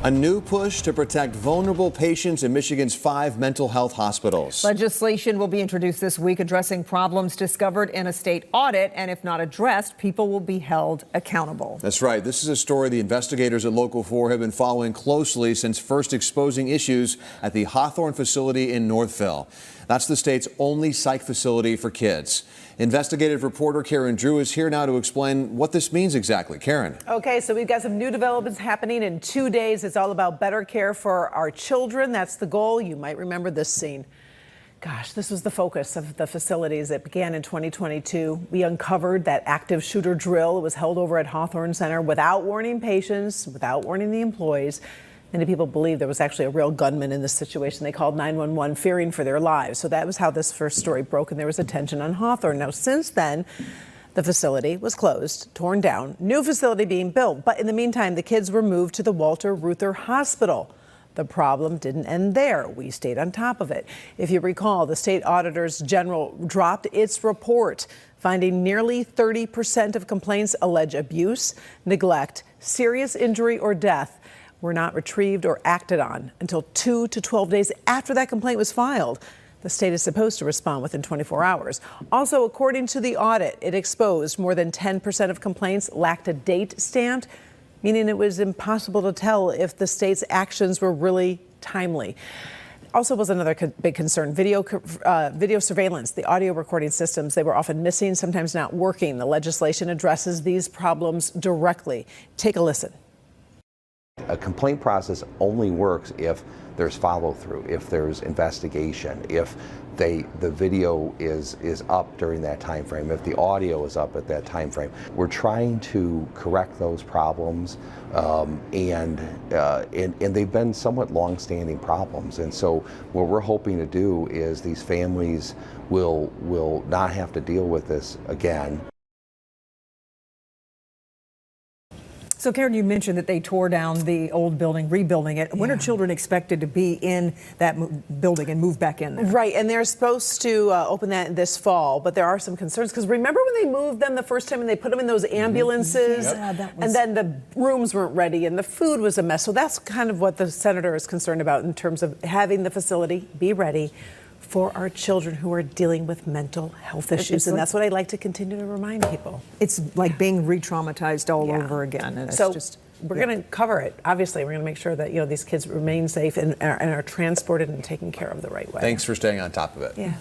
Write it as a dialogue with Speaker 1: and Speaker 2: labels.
Speaker 1: A new push to protect vulnerable patients in Michigan's 5 mental health hospitals.
Speaker 2: Legislation will be introduced this week addressing problems discovered in a state audit, and if not addressed, people will be held accountable.
Speaker 1: That's right. This is a story the investigators at Local 4 have been following closely since first exposing issues at the Hawthorne facility in Northville. That's the state's only psych facility for kids. Investigative reporter Karen Drew is here now to explain what this means exactly. Karen.
Speaker 3: Okay, so we've got some new developments happening in 2 days. It's all about better care for our children. That's the goal. You might remember this scene. Gosh, this was the focus of the facilities that began in 2022. We uncovered that active shooter drill. It was held over at Hawthorne Center without warning patients, without warning the employees. Many people believe there was actually a real gunman in this situation. They called 911 fearing for their lives. So that was how this first story broke, and there was attention on Hawthorne. Now, since then, the facility was closed, torn down, new facility being built. But in the meantime, the kids were moved to the Walter Reuther Hospital. The problem didn't end there. We stayed on top of it. If you recall, the state auditors general dropped its report, finding nearly 30% of complaints allege abuse, neglect, serious injury, or death were not retrieved or acted on until 2 to 12 days after that complaint was filed. The state is supposed to respond within 24 hours. Also, according to the audit, it exposed more than 10% of complaints lacked a date stamped, meaning it was impossible to tell if the state's actions were really timely. Also was another big concern, video surveillance. The audio recording systems, they were often missing, sometimes not working. The legislation addresses these problems directly. Take a listen.
Speaker 4: A complaint process only works if there's follow-through, if there's investigation, if the video is up during that time frame, if the audio is up at that time frame. We're trying to correct those problems, and they've been somewhat long-standing problems. And so what we're hoping to do is these families will not have to deal with this again.
Speaker 2: So, Karen, you mentioned that they tore down the old building, rebuilding it. When are children expected to be in that building and move back in there?
Speaker 3: Right, and they're supposed to open that this fall, but there are some concerns because remember when they moved them the first time and they put them in those ambulances?
Speaker 2: Yeah,
Speaker 3: and then the rooms weren't ready and the food was a mess. So that's kind of what the senator is concerned about in terms of having the facility be ready for our children who are dealing with mental health issues. And that's what I like to continue to remind people.
Speaker 2: It's like being re-traumatized all over again. And it's
Speaker 3: we're going to cover it. Obviously, we're going to make sure that these kids remain safe and are transported and taken care of the right way.
Speaker 1: Thanks for staying on top of it.
Speaker 3: Yeah.